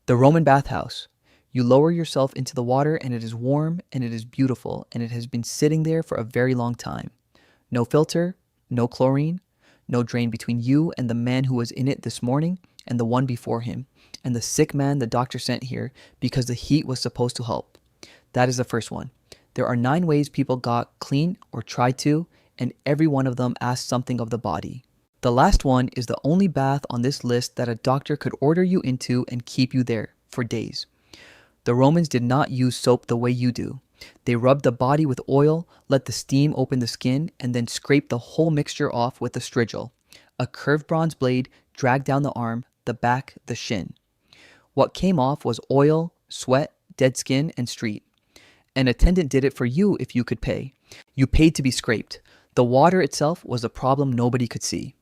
The Roman Bathhouse. You lower yourself into the water and it is warm and it is beautiful and it has been sitting there for a very long time. No filter, no chlorine, no drain between you and the man who was in it this morning and the one before him, and the sick man the doctor sent here because the heat was supposed to help. That is the first one. There are 9 ways people got clean or tried to, and every one of them asked something of the body. The last one is the only bath on this list that a doctor could order you into and keep you there for days. The Romans did not use soap the way you do. They rubbed the body with oil, let the steam open the skin, and then scraped the whole mixture off with a strigil, a curved bronze blade dragged down the arm, the back, the shin. What came off was oil, sweat, dead skin, and street. An attendant did it for you if you could pay. You paid to be scraped. The water itself was a problem nobody could see.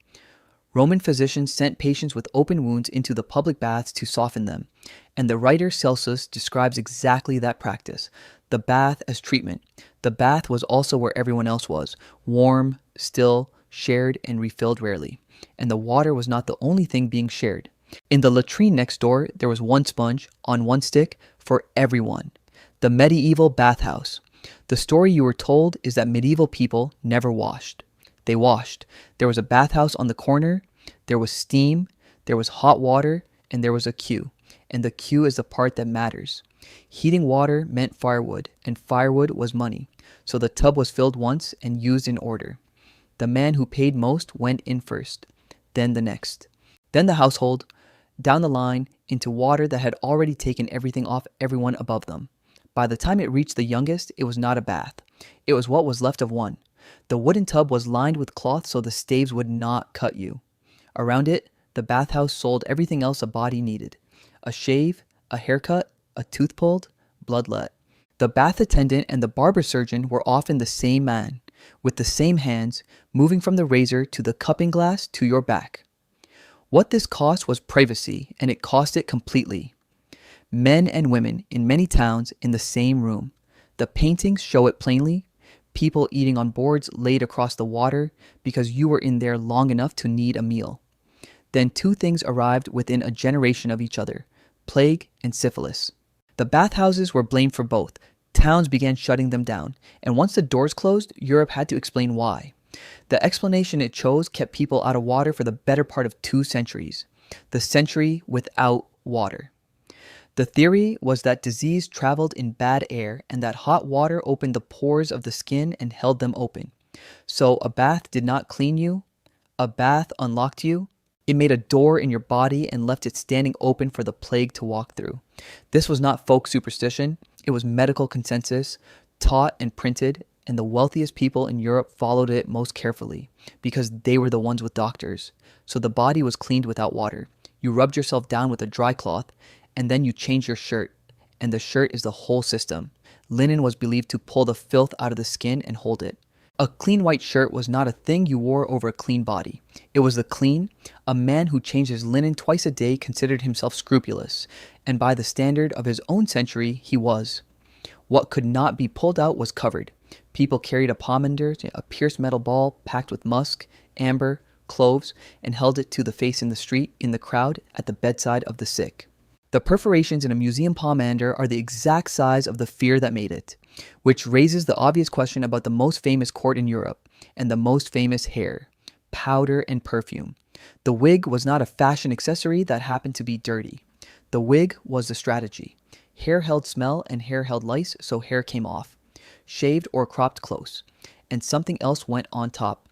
Roman physicians sent patients with open wounds into the public baths to soften them, and the writer Celsus describes exactly that practice, the bath as treatment. The bath was also where everyone else was, warm, still, shared, and refilled rarely, and the water was not the only thing being shared. In the latrine next door, there was one sponge, on one stick, for everyone. The Medieval Bathhouse. The story you were told is that medieval people never washed. They washed. There was a bathhouse on the corner, there was steam, there was hot water, and there was a queue. And the queue is the part that matters. Heating water meant firewood, and firewood was money. So the tub was filled once and used in order. The man who paid most went in first, then the next. Then the household, down the line, into water that had already taken everything off everyone above them. By the time it reached the youngest, it was not a bath. It was what was left of one. The wooden tub was lined with cloth so the staves would not cut you. Around it, the bathhouse sold everything else a body needed. A shave, a haircut, a tooth pulled, blood let. The bath attendant and the barber surgeon were often the same man, with the same hands, moving from the razor to the cupping glass to your back. What this cost was privacy, and it cost it completely. Men and women in many towns in the same room. The paintings show it plainly. People eating on boards laid across the water because you were in there long enough to need a meal. Then 2 things arrived within a generation of each other, plague and syphilis. The bathhouses were blamed for both. Towns began shutting them down, and once the doors closed, Europe had to explain why. The explanation it chose kept people out of water for the better part of 2 centuries. The century without water. The theory was that disease traveled in bad air and that hot water opened the pores of the skin and held them open. So a bath did not clean you. A bath unlocked you. It made a door in your body and left it standing open for the plague to walk through. This was not folk superstition. It was medical consensus, taught and printed, and the wealthiest people in Europe followed it most carefully because they were the ones with doctors. So the body was cleaned without water. You rubbed yourself down with a dry cloth, and then you change your shirt, and the shirt is the whole system. Linen was believed to pull the filth out of the skin and hold it. A clean white shirt was not a thing you wore over a clean body. It was the clean. A man who changed his linen twice a day considered himself scrupulous, and by the standard of his own century, he was. What could not be pulled out was covered. People carried a pomander, a pierced metal ball packed with musk, amber, cloves, and held it to the face in the street, in the crowd, at the bedside of the sick. The perforations in a museum pomander are the exact size of the fear that made it, which raises the obvious question about the most famous court in Europe and the most famous hair, powder and perfume. The wig was not a fashion accessory that happened to be dirty. The wig was the strategy. Hair held smell and hair held lice, so hair came off, shaved or cropped close, and something else went on top.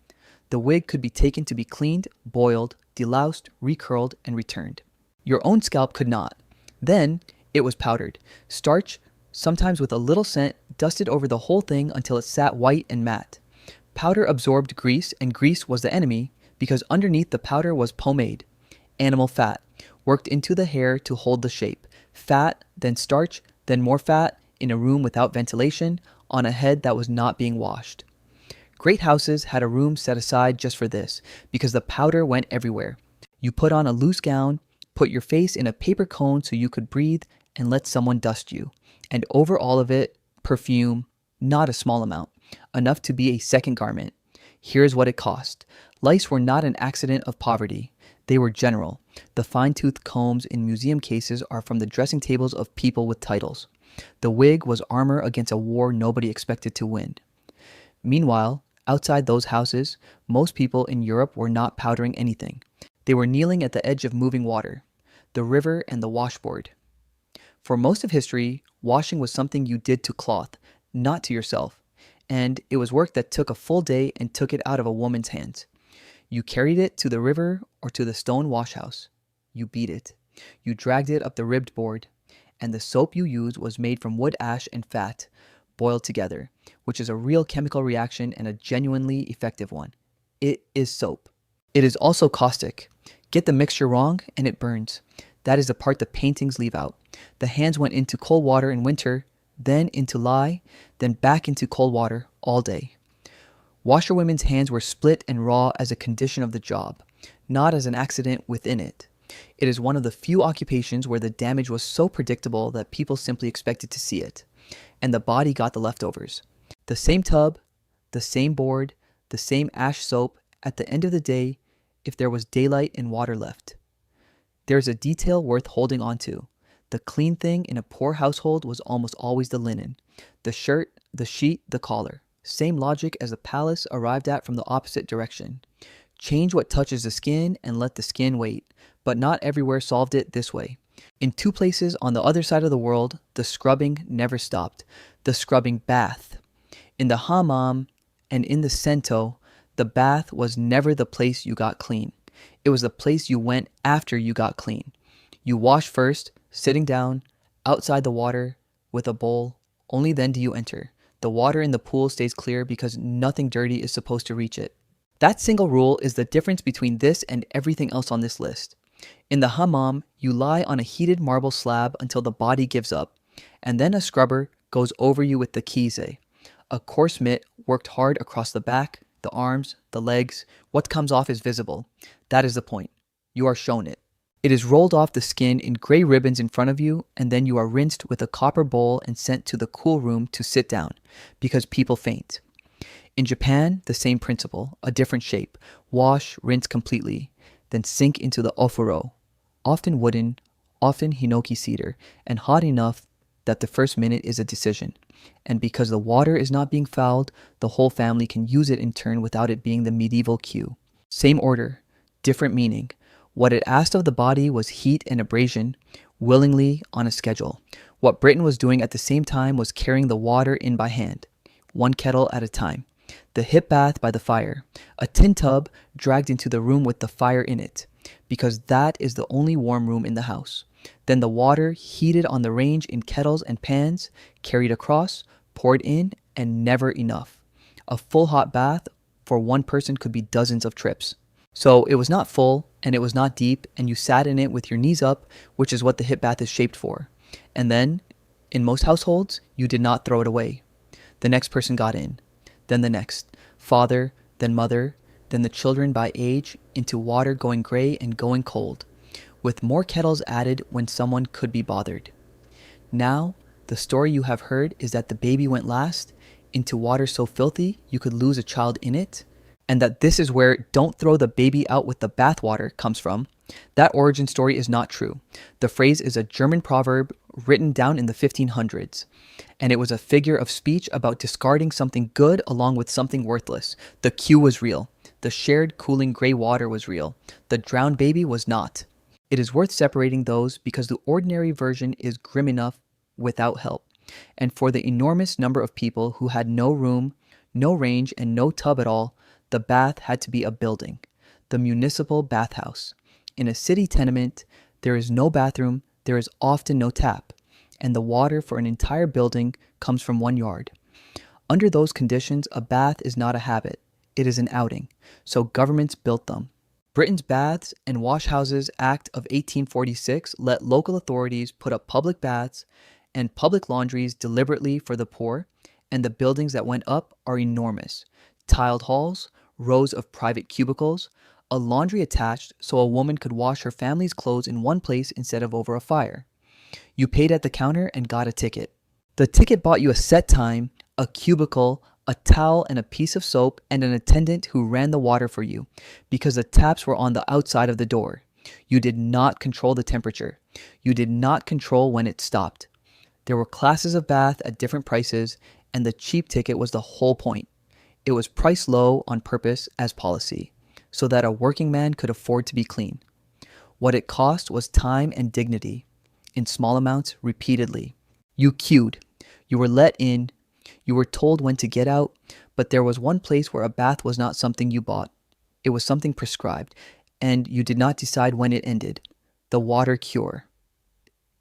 The wig could be taken to be cleaned, boiled, deloused, recurled, and returned. Your own scalp could not. Then it was powdered. Starch, sometimes with a little scent, dusted over the whole thing until it sat white and matte. Powder absorbed grease, and grease was the enemy because underneath the powder was pomade. Animal fat, worked into the hair to hold the shape. Fat, then starch, then more fat, in a room without ventilation, on a head that was not being washed. Great houses had a room set aside just for this because the powder went everywhere. You put on a loose gown, put your face in a paper cone so you could breathe, and let someone dust you. And over all of it, perfume, not a small amount, enough to be a second garment. Here's what it cost. Lice were not an accident of poverty. They were general. The fine-toothed combs in museum cases are from the dressing tables of people with titles. The wig was armor against a war nobody expected to win. Meanwhile, outside those houses, most people in Europe were not powdering anything. They were kneeling at the edge of moving water, the river and the washboard. For most of history, washing was something you did to cloth, not to yourself, and it was work that took a full day and took it out of a woman's hands. You carried it to the river or to the stone washhouse. You beat it. You dragged it up the ribbed board, and the soap you used was made from wood ash and fat, boiled together, which is a real chemical reaction and a genuinely effective one. It is soap. It is also caustic. Get the mixture wrong and it burns. That is the part the paintings leave out. The hands went into cold water in winter, then into lye, then back into cold water all day. Washerwomen's hands were split and raw as a condition of the job, not as an accident within it. It is one of the few occupations where the damage was so predictable that people simply expected to see it, and the body got the leftovers. The same tub, the same board, the same ash soap at the end of the day if there was daylight and water left. There's a detail worth holding on to. The clean thing in a poor household was almost always the linen, the shirt, the sheet, the collar. Same logic as the palace arrived at from the opposite direction. Change what touches the skin and let the skin wait, but not everywhere solved it this way. In two places on the other side of the world, the scrubbing never stopped. The scrubbing bath. In the hammam and in the sento, the bath was never the place you got clean. It was the place you went after you got clean. You wash first, sitting down, outside the water, with a bowl. Only then do you enter. The water in the pool stays clear because nothing dirty is supposed to reach it. That single rule is the difference between this and everything else on this list. In the hammam, you lie on a heated marble slab until the body gives up, and then a scrubber goes over you with the kize, a coarse mitt worked hard across the back, the arms, the legs. What comes off is visible. That is the point. You are shown it. It is rolled off the skin in gray ribbons in front of you, and then you are rinsed with a copper bowl and sent to the cool room to sit down, because people faint. In Japan, the same principle, a different shape. Wash, rinse completely, then sink into the ofuro, often wooden, often hinoki cedar, and hot enough that the first minute is a decision. And because the water is not being fouled, the whole family can use it in turn without it being the medieval queue. Same order, different meaning. What it asked of the body was heat and abrasion, willingly on a schedule. What Britain was doing at the same time was carrying the water in by hand, one kettle at a time. The hip bath by the fire, a tin tub dragged into the room with the fire in it, because that is the only warm room in the house. Then the water heated on the range in kettles and pans, carried across, poured in, and never enough. A full hot bath for one person could be dozens of trips. So it was not full, and it was not deep, and you sat in it with your knees up, which is what the hip bath is shaped for. And then, in most households, you did not throw it away. The next person got in. Then the next. Father, then mother, then the children by age, into water going gray and going cold, with more kettles added when someone could be bothered. Now, the story you have heard is that the baby went last, into water so filthy you could lose a child in it, and that this is where "don't throw the baby out with the bathwater" comes from. That origin story is not true. The phrase is a German proverb written down in the 1500s, and it was a figure of speech about discarding something good along with something worthless. The queue was real. The shared cooling gray water was real. The drowned baby was not. It is worth separating those because the ordinary version is grim enough without help, and for the enormous number of people who had no room, no range, and no tub at all, the bath had to be a building, the Municipal Bathhouse. In a city tenement, there is no bathroom, there is often no tap, and the water for an entire building comes from one yard. Under those conditions, a bath is not a habit, it is an outing, so governments built them. Britain's Baths and Washhouses Act of 1846 let local authorities put up public baths and public laundries deliberately for the poor, and the buildings that went up are enormous. Tiled halls, rows of private cubicles, a laundry attached so a woman could wash her family's clothes in one place instead of over a fire. You paid at the counter and got a ticket. The ticket bought you a set time, a cubicle, A towel and a piece of soap and an attendant who ran the water for you because the taps were on the outside of the door. You did not control the temperature. You did not control when it stopped. There were classes of bath at different prices, and the cheap ticket was the whole point. It was priced low on purpose as policy, so that a working man could afford to be clean. What it cost was time and dignity, in small amounts repeatedly. You queued. You were let in. You were told when to get out, but there was one place where a bath was not something you bought. It was something prescribed, and you did not decide when it ended. The water cure.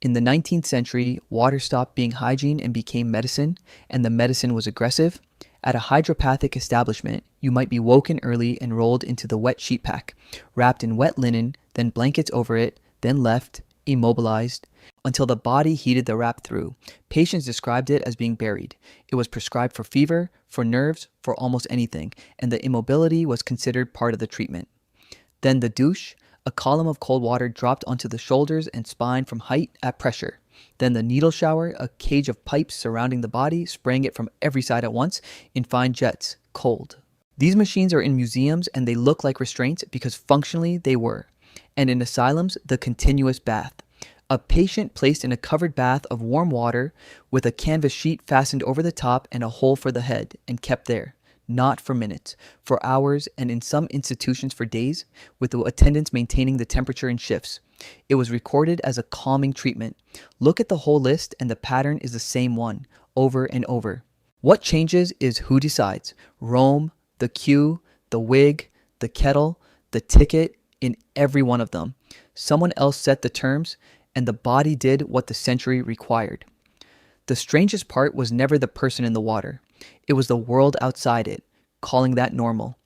In the 19th century, water stopped being hygiene and became medicine, and the medicine was aggressive. At a hydropathic establishment, you might be woken early and rolled into the wet sheet pack, wrapped in wet linen, then blankets over it, then left, immobilized, until the body heated the wrap through. Patients described it as being buried. It was prescribed for fever, for nerves, for almost anything, and the immobility was considered part of the treatment. Then the douche, a column of cold water dropped onto the shoulders and spine from height at pressure. Then the needle shower, a cage of pipes surrounding the body, spraying it from every side at once in fine jets, cold. These machines are in museums and they look like restraints because functionally they were. And in asylums, the continuous bath. A patient placed in a covered bath of warm water with a canvas sheet fastened over the top and a hole for the head and kept there. Not for minutes, for hours, and in some institutions for days, with the attendants maintaining the temperature in shifts. It was recorded as a calming treatment. Look at the whole list and the pattern is the same one, over and over. What changes is who decides. Rome, the queue, the wig, the kettle, the ticket, in every one of them. Someone else set the terms, and the body did what the century required. The strangest part was never the person in the water. It was the world outside it, calling that normal.